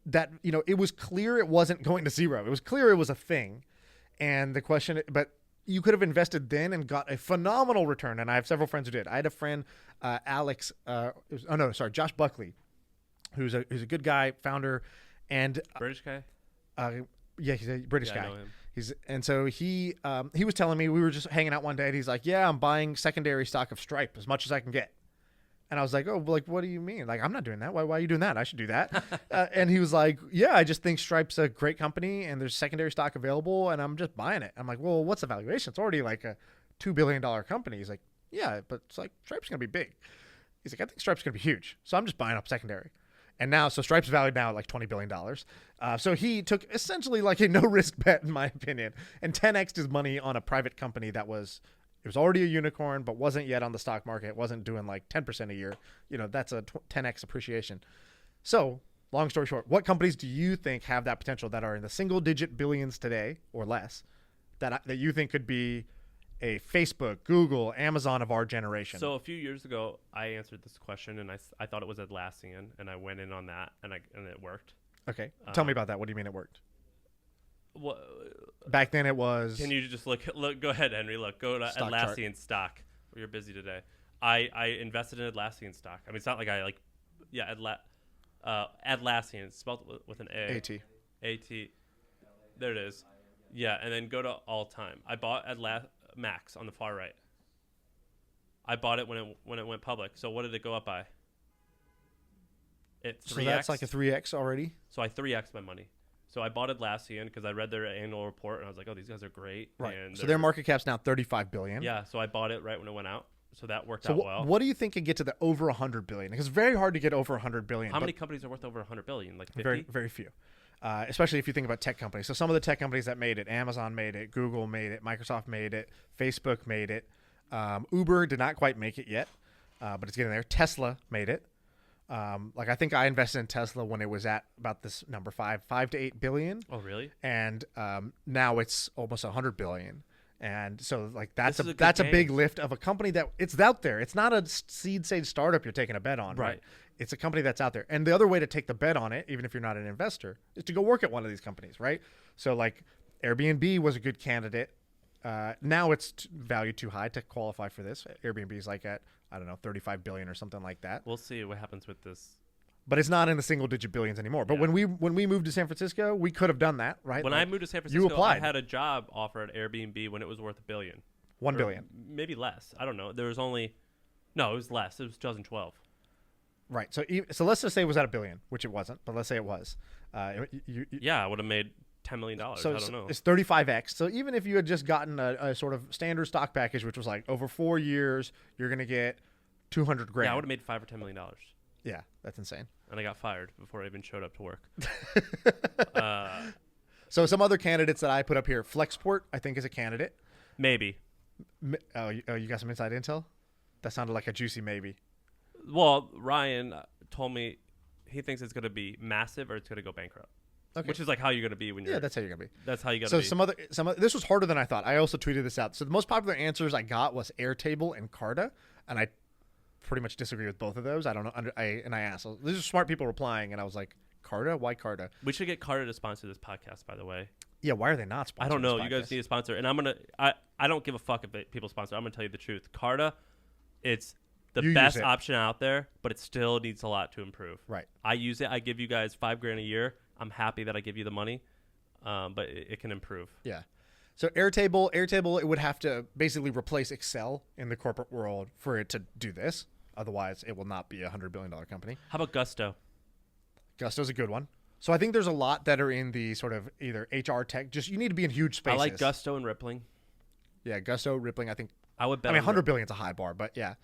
that, it was clear it wasn't going to zero. It was clear it was a thing. And the question, but you could have invested then and got a phenomenal return. And I have several friends who did. I had a friend, Josh Buckley, who's a good guy, founder, and British guy. Yeah, he's a British guy. I know him. He was telling me, we were just hanging out one day, and he's like, "Yeah, I'm buying secondary stock of Stripe as much as I can get." And I was like, "Oh, like, what do you mean? Like, I'm not doing that. Why are you doing that? I should do that." And he was like, "Yeah, I just think Stripe's a great company, and there's secondary stock available, and I'm just buying it." I'm like, "Well, what's the valuation? It's already like a $2 billion company." He's like, "Yeah, but it's like Stripe's gonna be big." He's like, "I think Stripe's gonna be huge, so I'm just buying up secondary." And now, so Stripe's valued now at like $20 billion. So he took essentially like a no-risk bet, in my opinion, and 10x'd his money on a private company it was already a unicorn, but wasn't yet on the stock market. It wasn't doing like 10% a year. That's a 10x appreciation. So long story short, what companies do you think have that potential that are in the single-digit billions today or less that you think could be a Facebook, Google, Amazon of our generation? So a few years ago, I answered this question, and I thought it was Atlassian, and I went in on that, and it worked. Okay, tell me about that. What do you mean it worked? What, back then it was. Can you just look? Go ahead, Henry. Go to Atlassian stock. You're busy today. I invested in Atlassian stock. I mean, it's not like Atlassian. It's spelled with an A. A-T. There it is. Yeah, and then go to all time. I bought Max on the far right. I bought it when it went public. So what did it go up by? So that's like a 3x already. So I 3x my money. So I bought Atlassian because I read their annual report and I was like, "Oh, these guys are great." Right. And so their market cap's now $35 billion. Yeah. So I bought it right when it went out. So that worked out well. What do you think could get to the over $100 billion? Because it's very hard to get over $100 billion. How many companies are worth over $100 billion? Like 50? Very, very few. Especially if you think about tech companies. So some of the tech companies that made it, Amazon made it, Google made it, Microsoft made it, Facebook made it. Uber did not quite make it yet, but it's getting there. Tesla made it. I think I invested in Tesla when it was at about this number 5 to 8 billion. Oh, really? And now it's almost 100 billion. And so that's a big lift of a company that it's out there. It's not a seed stage startup you're taking a bet on, right? It's a company that's out there. And the other way to take the bet on it, even if you're not an investor, is to go work at one of these companies, right? So like Airbnb was a good candidate. Now it's valued too high to qualify for this. Airbnb is like at, I don't know, 35 billion or something like that. We'll see what happens with this. But it's not in the single digit billions anymore. But when we moved to San Francisco, we could have done that, right? When I moved to San Francisco, I had a job offer at Airbnb when it was worth $1 billion. 1 billion. Maybe less. I don't know. It was less. It was 2012. Right. So let's just say it was at $1 billion, which it wasn't, but let's say it was. I would have made $10 million. So I don't know. It's 35x. So even if you had just gotten a sort of standard stock package, which was like over 4 years, you're going to get 200 grand. Yeah, I would have made $5 or $10 million. Yeah, that's insane. And I got fired before I even showed up to work. So some other candidates that I put up here, Flexport, I think is a candidate. Maybe. Oh, you got some inside intel? That sounded like a juicy maybe. Well, Ryan told me he thinks it's going to be massive or it's going to go bankrupt. Okay. Which is like how you're going to be when you're... Yeah, that's how you're going to be. That's how you got to be. So this was harder than I thought. I also tweeted this out. So the most popular answers I got was Airtable and Carta, and I pretty much disagree with both of those. I don't know. I asked. So these are smart people replying, and I was like, Carta? Why Carta? We should get Carta to sponsor this podcast, by the way. Yeah, why are they not sponsoring I don't know. You guys need a sponsor. And I don't give a fuck if people sponsor. I'm going to tell you the truth. Carta, it's the best option out there, but it still needs a lot to improve. Right. I use it. I give you guys $5,000 a year. I'm happy that I give you the money, but it can improve. Yeah. So Airtable, it would have to basically replace Excel in the corporate world for it to do this. Otherwise, it will not be a $100 billion company. How about Gusto? Gusto's a good one. So I think there's a lot that are in the sort of either HR tech. Just you need to be in huge spaces. I like Gusto and Rippling. Yeah, Gusto, Rippling. I think I would bet. I mean, $100 billion is a high bar, but yeah.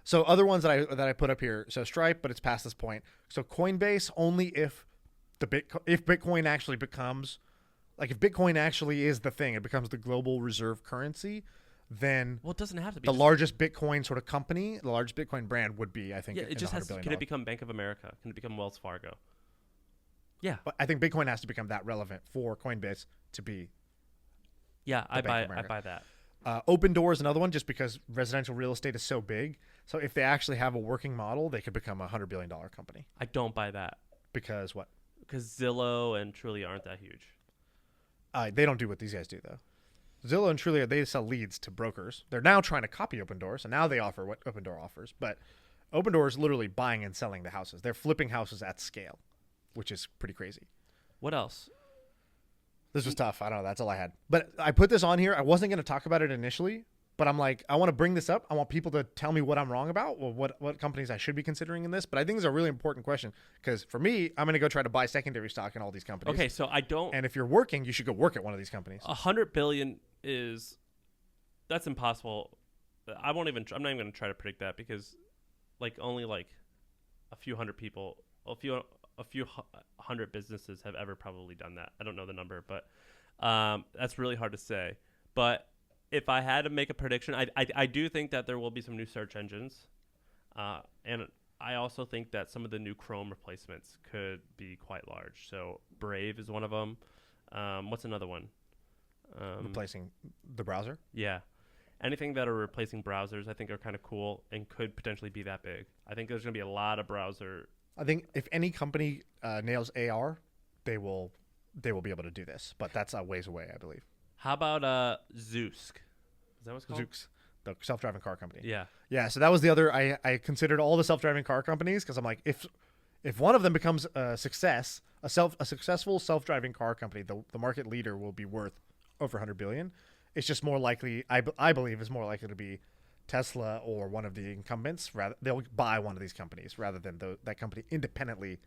So other ones that I put up here. So Stripe, but it's past this point. So Coinbase only if Bitcoin actually becomes, like if Bitcoin actually is the thing, it becomes the global reserve currency, then it doesn't have to be the largest Bitcoin sort of company, the largest Bitcoin brand would be, I think. Yeah, it just has. Can it become Bank of America? Can it become Wells Fargo? Yeah, but I think Bitcoin has to become that relevant for Coinbase to be. Yeah, I buy that. Open Door is another one, just because residential real estate is so big. So if they actually have a working model, they could become a $100 billion company. I don't buy that. Because what? Because Zillow and Truly aren't that huge. They don't do what these guys do, though. Zillow and Trulia, they sell leads to brokers. They're now trying to copy Opendoor, so now they offer what Opendoor offers. But Opendoor is literally buying and selling the houses. They're flipping houses at scale, which is pretty crazy. What else? This was tough. I don't know. That's all I had. But I put this on here. I wasn't going to talk about it initially, but I'm like, I want to bring this up. I want people to tell me what I'm wrong about, or what companies I should be considering in this. But I think it's a really important question because for me, I'm going to go try to buy secondary stock in all these companies. Okay, so I don't. And if you're working, you should go work at one of these companies. $100 billion that's impossible. I'm not even going to try to predict that because, only a few hundred people, a few hundred businesses have ever probably done that. I don't know the number, but that's really hard to say. But if I had to make a prediction, I do think that there will be some new search engines. And I also think that some of the new Chrome replacements could be quite large. So Brave is one of them. What's another one? Replacing the browser? Yeah. Anything that are replacing browsers, I think are kind of cool and could potentially be that big. I think there's going to be a lot of browser. I think if any company nails AR, they will be able to do this. But that's a ways away, I believe. How about Zoosk? Is that what it's called? Zooks, the self-driving car company. Yeah. Yeah, so that was the other. I considered all the self-driving car companies because I'm like, if one of them becomes a success, a successful self-driving car company, the market leader will be worth over $100 billion. It's just more likely, I believe, is more likely to be Tesla or one of the incumbents. They'll buy one of these companies rather than that company independently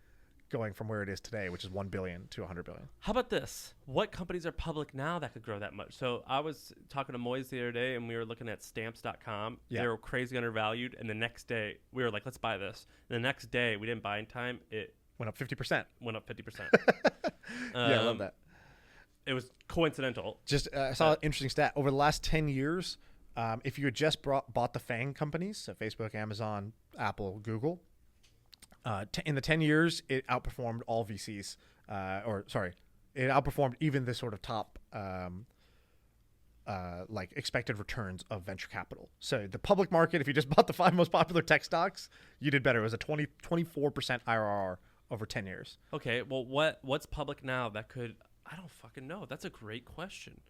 going from where it is today, which is $1 billion to $100 billion. How about this? What companies are public now that could grow that much? So I was talking to Moise the other day, and we were looking at stamps.com. Yeah. They were crazy undervalued, and the next day we were like, let's buy this. And the next day we didn't buy in time. It went up 50%. Went up 50%. Yeah, I love that. It was coincidental. Just I saw an interesting stat. Over the last 10 years, if you had just bought the FANG companies, so Facebook, Amazon, Apple, Google, in the 10 years, it outperformed all VCs. It outperformed even the sort of top expected returns of venture capital. So the public market, if you just bought the 5 most popular tech stocks, you did better. It was a 24% IRR over 10 years. Okay, well, what's public now that could... I don't fucking know. That's a great question.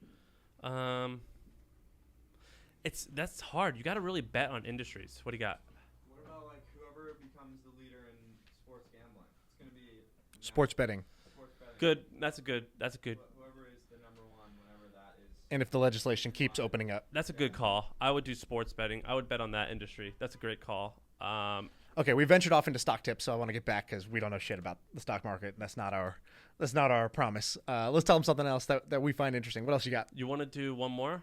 That's hard. You got to really bet on industries. What do you got? What about whoever becomes the leader in sports gambling? It's going to be sports betting. Good. That's a good. Whoever is the number one, whatever that is. And if the legislation keeps opening up, that's a good call. I would do sports betting. I would bet on that industry. That's a great call. Okay, we ventured off into stock tips, so I want to get back because we don't know shit about the stock market. That's not our promise. Let's tell them something else that we find interesting. What else you got? You want to do one more?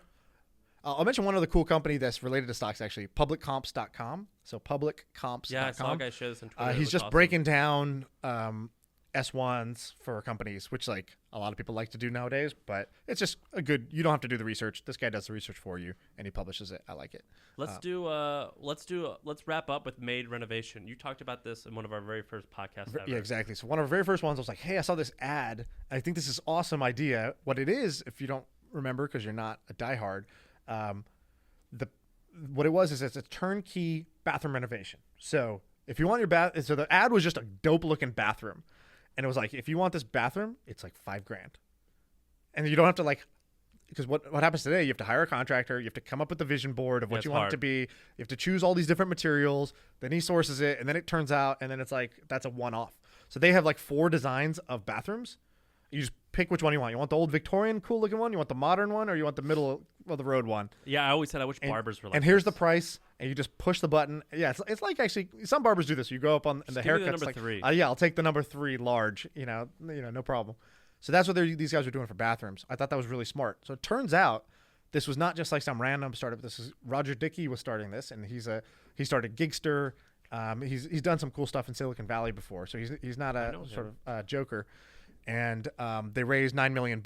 I'll mention one other cool company that's related to stocks, actually. Publiccomps.com. So publiccomps.com. Yeah, I saw a guy share this on Twitter. He's just awesome. Breaking down S1s for companies, which a lot of people like to do nowadays, but it's just you don't have to do the research. This guy does the research for you and he publishes it. I like it. Let's wrap up with Made Renovation. You talked about this in one of our very first podcasts ever. Yeah, exactly. So one of our very first ones, I was like, hey, I saw this ad. I think this is an awesome idea. What it is, if you don't remember, because you're not a diehard, what it was is it's a turnkey bathroom renovation. So if you want your so the ad was just a dope looking bathroom. And it was like, if you want this bathroom, it's like $5,000. And you don't have to because what happens today, you have to hire a contractor. You have to come up with the vision board of what you want it to be. You have to choose all these different materials. Then he sources it. And then it turns out, and then it's that's a one-off. So they have 4 designs of bathrooms. You just pick which one you want. You want the old Victorian cool looking one? You want the modern one? Or you want the middle of the road one? Yeah, I always said I wish barbers were like And here's the price. And you just push the button. Yeah, it's actually, some barbers do this. You go up on the haircut. Number 3. Yeah, I'll take the number 3 large. No problem. So that's what these guys are doing for bathrooms. I thought that was really smart. So it turns out this was not just some random startup. This is Roger Dickey was starting this, and he started Gigster. He's done some cool stuff in Silicon Valley before, so he's not a sort of joker. And they raised $9 million,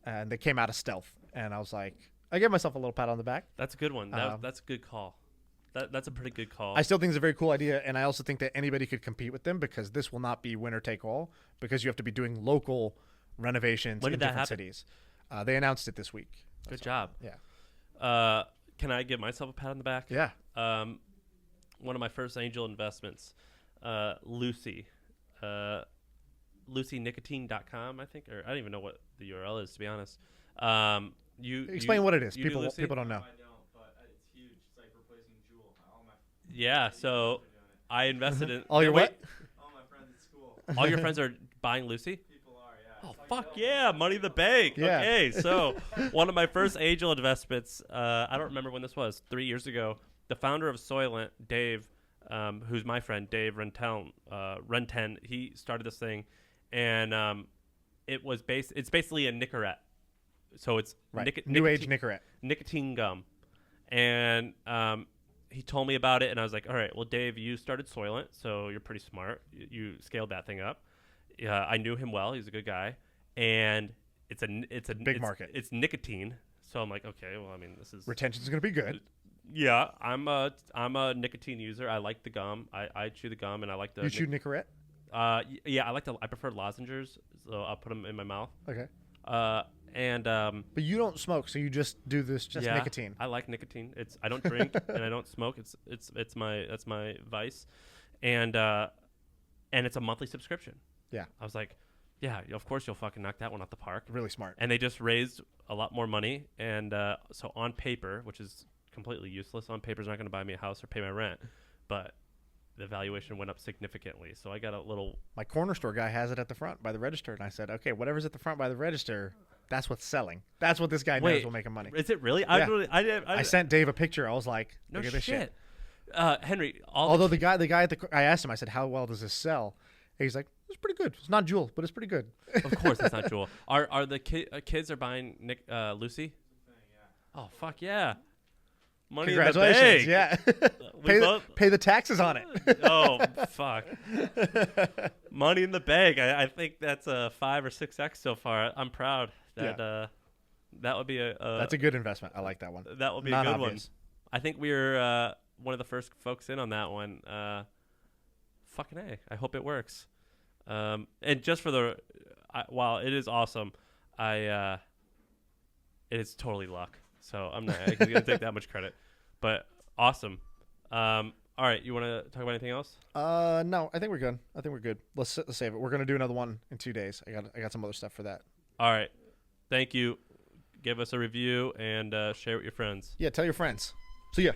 and they came out of stealth. And I was like, I gave myself a little pat on the back. That's a good one. That's a good call. That's a pretty good call. I still think it's a very cool idea, and I also think that anybody could compete with them because this will not be winner take all because you have to be doing local renovations in different cities. They announced it this week. Good job. Yeah. Can I give myself a pat on the back? Yeah. One of my first angel investments, Lucy. LucyNicotine.com, I think, or I don't even know what the URL is, to be honest. Explain what it is. You do People Lucy? don't know. I don't, but it's huge. It's like replacing Juul. All my Yeah. So I invested in All your what? all my friends at school. All your friends are buying Lucy? People are, yeah. Oh, It's like fuck milk. yeah. Money in the bank. Yeah. Okay. So one of my first angel investments, I don't remember when this was, 3 years ago. The founder of Soylent, Dave, who's my friend, Dave Renten, he started this thing. And it's basically a Nicorette. So it's Right. New age Nicorette. Nicotine Gum. And he told me about it, and I was like, all right, well, Dave, you started Soylent, so you're pretty smart. You scaled that thing up. I knew him well. He's a good guy. And it's a Big market. It's nicotine. So I'm like, okay, well, I mean, this is... Retention's going to be good. Yeah, I'm a nicotine user. I like the gum. I chew the gum, and I like the... You chew Nicorette? Yeah, I prefer lozenges, so I'll put them in my mouth. Okay. But you don't smoke, so you just do this nicotine. I like nicotine. I don't drink and I don't smoke. That's my vice, and it's a monthly subscription. Yeah. I was like, yeah, of course you'll fucking knock that one out the park. Really smart. And they just raised a lot more money, and so on paper, which is completely useless. On paper is not going to buy me a house or pay my rent, but the valuation went up significantly. So I got a little... My corner store guy has it at the front by the register, and I said, okay, whatever's at the front by the register, that's what's selling. That's what this guy knows will make him money. Is it really? Yeah. I sent Dave a picture. I was like, no look at this shit. Henry, although the guy I asked him, I said, how well does this sell? And he's like, it's pretty good. It's not Juul, but it's pretty good. Of course it's not Juul. Are the kids are buying Lucy? Oh, fuck yeah. Money in the bank. Yeah. pay the taxes on it. Oh, fuck. Money in the bank. I think that's a 5 or 6x so far. I'm proud that that would be that's a good investment. I like that one. That would be a good one. I think we're one of the first folks in on that one. Fucking A. I hope it works. And just for while it is awesome, it is totally luck. So I'm not going to take that much credit, but awesome. All right. You want to talk about anything else? No, I think we're good. Let's save it. We're going to do another one in 2 days. I got some other stuff for that. All right. Thank you. Give us a review and share with your friends. Yeah. Tell your friends. See ya.